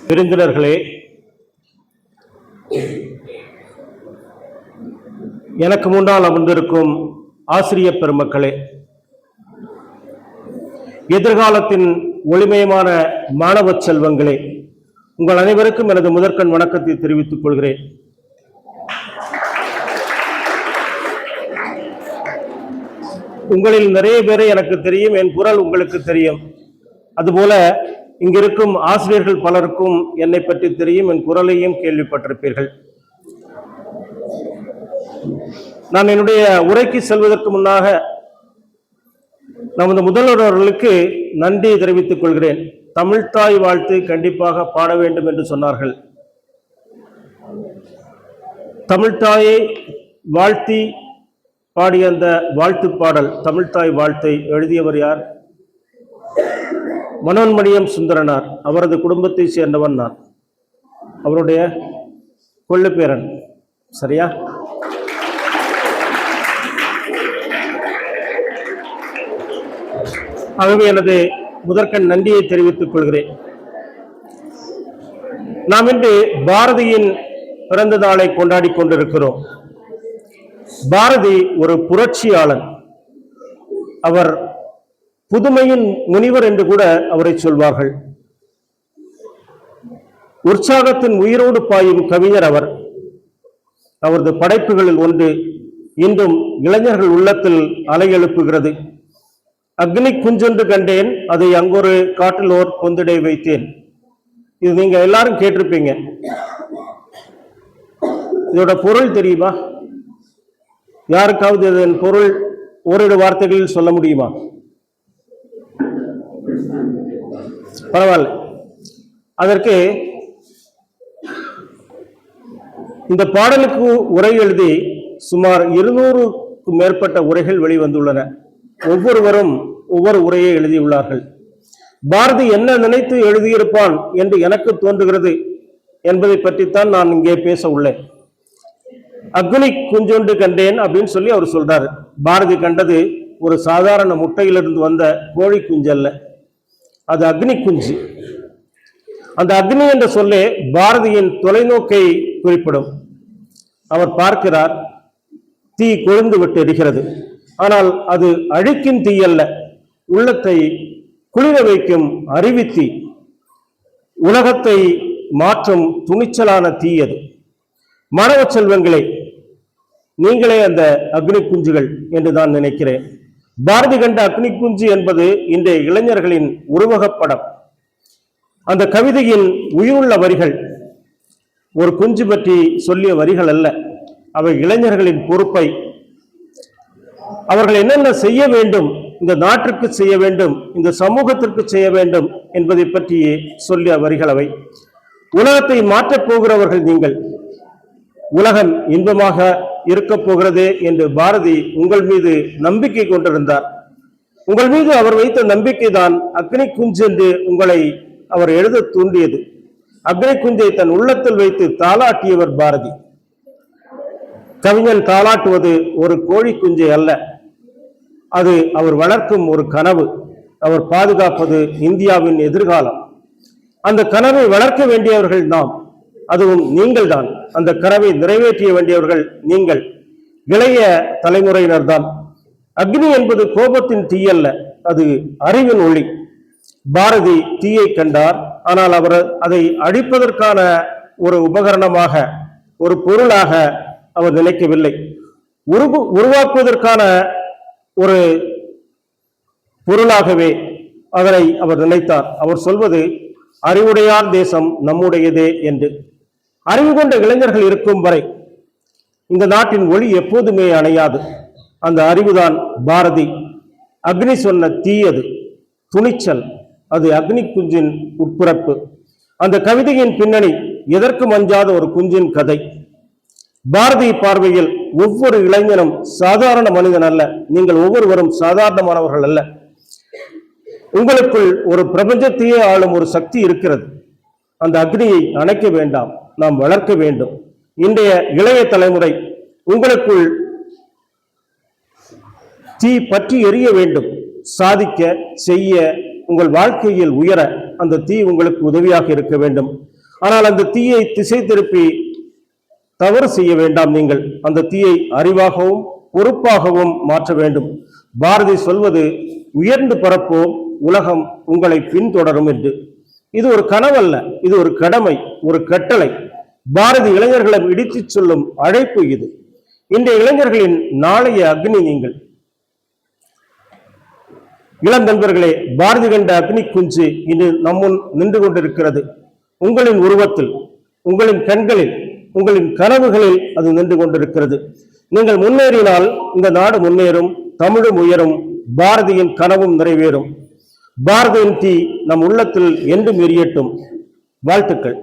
விருந்தினர்களே, எனக்கு முன்னால் அமர்ந்திருக்கும் ஆசிரியர் பெருமக்களே, எதிர்காலத்தின் ஒளிமயமான மாணவ செல்வங்களே, உங்கள் அனைவருக்கும் எனது முதற்கண் வணக்கத்தை தெரிவித்துக் கொள்கிறேன். உங்களில் நிறைய பேரை எனக்கு தெரியும், என் குரல் உங்களுக்கு தெரியும். அதுபோல இங்கிருக்கும் ஆசிரியர்கள் பலருக்கும் என்னை பற்றி தெரியும், என் குரலையும் கேள்விப்பட்டிருப்பீர்கள். நான் என்னுடைய உரைக்கு செல்வதற்கு முன்னாக நமது முதல்வர் அவர்களுக்கு நன்றி தெரிவித்துக் கொள்கிறேன். தமிழ்த்தாய் வாழ்த்து கண்டிப்பாக பாட வேண்டும் என்று சொன்னார்கள். தமிழ்த்தாயை வாழ்த்தி பாடிய அந்த வாழ்த்து பாடல், தமிழ்த்தாய் வாழ்த்தை எழுதியவர் யார்? மனோன்மணியம் சுந்தரனார். அவரது குடும்பத்தை சேர்ந்தவன் நான், அவருடைய கொள்ளுப்பேரன். சரியா? ஆகவே எனது முதற்கண் நன்றியை தெரிவித்துக் கொள்கிறேன். நாம் இன்று பாரதியின் பிறந்த நாளை கொண்டாடி கொண்டிருக்கிறோம். பாரதி ஒரு புரட்சியாளன். அவர் புதுமையின் முனிவர் என்று கூட அவரை சொல்வார்கள். உற்சாகத்தின் உயிரோடு பாயும் கவிஞர் அவர். அவரது படைப்புகளில் ஒன்று இன்றும் இளைஞர்கள் உள்ளத்தில் அலை எழுப்புகிறது. அக்னி குஞ்சொன்று கண்டேன், அதை அங்கொரு காட்டில் ஓர் பொந்திடை வைத்தேன். இது நீங்க எல்லாரும் கேட்டிருப்பீங்க. இதோட பொருள் தெரியுமா? யாருக்காவது இதன் பொருள் ஓரிரு வார்த்தைகளில் சொல்ல முடியுமா? பரவாயில்ல. அதற்கு இந்த பாடலுக்கு உரை எழுதி சுமார் 200க்கும் மேற்பட்ட உரைகள் வெளிவந்துள்ளன. ஒவ்வொருவரும் ஒவ்வொரு உரையை எழுதியுள்ளார்கள். பாரதி என்ன நினைத்து எழுதியிருப்பான் என்று எனக்கு தோன்றுகிறது என்பதை பற்றித்தான் நான் இங்கே பேச உள்ளேன். அக்னி குஞ்சொன்று கண்டேன் அப்படின்னு சொல்லி அவர் சொல்றாரு. பாரதி கண்டது ஒரு சாதாரண முட்டையிலிருந்து வந்த கோழி குஞ்சு அல்ல, அது அக்னி குஞ்சு. அந்த அக்னி என்ற சொல்லே பாரதியின் தொலைநோக்கை குறிப்பிடும். அவர் பார்க்கிறார், தீ கொழுந்து விட்டு எரிகிறது. ஆனால் அது அழிக்கும் தீ அல்ல, உள்ளத்தை குளிர வைக்கும் அறிவித்தீ, உலகத்தை மாற்றும் துணிச்சலான தீ அது. மாணவ செல்வங்களே, நீங்களே அந்த அக்னி குஞ்சுகள் என்று நான் நினைக்கிறேன். பாரதி கண்ட அக்னி குஞ்சு என்பது இன்றைய இளைஞர்களின் உருவகப்படம். அந்த கவிதையின் உயிருள்ள வரிகள் ஒரு குஞ்சு பற்றி சொல்லிய வரிகள் அல்ல, அவை இளைஞர்களின் பொறுப்பை, அவர்கள் என்னென்ன செய்ய வேண்டும், இந்த நாட்டிற்கு செய்ய வேண்டும், இந்த சமூகத்திற்கு செய்ய வேண்டும் என்பதை பற்றி சொல்லிய வரிகள் அவை. உலகத்தை மாற்றப் போகிறவர்கள் நீங்கள், உலகம் இன்பமாக இருக்க போகிறது என்று பாரதி உங்கள் மீது நம்பிக்கை கொண்டிருந்தார். உங்கள் மீது அவர் வைத்த நம்பிக்கை தான் அக்னி குஞ்சு என்று உங்களை அவர் எழுத தூண்டியது. அக்னி குஞ்சை தன் உள்ளத்தில் வைத்து தாளாட்டியவர் பாரதி. கவிஞன் தாளாட்டுவது ஒரு கோழி குஞ்சை அல்ல, அது அவர் வளர்க்கும் ஒரு கனவு. அவர் பாதுகாப்பது இந்தியாவின் எதிர்காலம். அந்த கனவை வளர்க்க வேண்டியவர்கள் நாம், அதுவும் நீங்கள் தான். அந்த கனவை நிறைவேற்றிய வேண்டியவர்கள் நீங்கள், இளைய தலைமுறையினர் தான். அக்னி என்பது கோபத்தின் தீ அல்ல, அது அறிவின் ஒளி. பாரதி தீயை கண்டார், ஆனால் அவர் அதை அழிப்பதற்கான ஒரு உபகரணமாக, ஒரு பொருளாக அவர் நினைக்கவில்லை. உருவாக்குவதற்கான ஒரு பொருளாகவே அதனை அவர் நினைத்தார். அவர் சொல்வது அறிவுடையார் தேசம் நம்முடையதே என்று. அறிவு கொண்ட இளைஞர்கள் இருக்கும் வரை இந்த நாட்டின் ஒளி எப்போதுமே அணையாது. அந்த அறிவுதான் பாரதி. அக்னி சொன்ன தீ அது, துணிச்சல், அது அக்னி குஞ்சின் உட்பிறப்பு. அந்த கவிதையின் பின்னணி எதற்கும் அஞ்சாத ஒரு குஞ்சின் கதை. பாரதி பார்வையில் ஒவ்வொரு இளைஞனும் சாதாரண மனிதன் அல்ல. நீங்கள் ஒவ்வொருவரும் சாதாரணமானவர்கள் அல்ல. உங்களுக்குள் ஒரு பிரபஞ்சத்தையே ஆளும் ஒரு சக்தி இருக்கிறது. அந்த அக்னியை அணைக்க வேண்டாம், நாம் வளர்க்க வேண்டும். இன்றைய இளைய தலைமுறை உங்களுக்குள் தீ பற்றி எரிய வேண்டும். சாதிக்க, செய்ய, உங்கள் வாழ்க்கையில் உயர அந்த தீ உங்களுக்கு உதவியாக இருக்க வேண்டும். ஆனால் அந்த தீயை திசை திருப்பி தவறு செய்ய வேண்டாம். நீங்கள் அந்த தீயை அறிவாகவும் பொறுப்பாகவும் மாற்ற வேண்டும். பாரதி சொல்வது உயர்ந்து பரப்போம், உலகம் உங்களை பின்தொடரும் என்று. இது ஒரு கனவல்ல, இது ஒரு கடமை, ஒரு கட்டளை. பாரதி இளைஞர்களை இடித்துச் சொல்லும் அழைப்பு இது. இன்றைய இளைஞர்களின் நாளைய அக்னி நீங்கள். இளம் நண்பர்களே, பாரதி கண்ட அக்னி குஞ்சு இன்று நம்முன் நின்று கொண்டிருக்கிறது. உங்களின் உருவத்தில், உங்களின் கண்களில், உங்களின் கனவுகளில் அது நின்று கொண்டிருக்கிறது. நீங்கள் முன்னேறினால் இந்த நாடு முன்னேறும், தமிழும் உயரும், பாரதியின் கனவும் நிறைவேறும். பாரதியின் தீ நம் உள்ளத்தில் என்றும் எரியட்டும். வாழ்த்துக்கள்.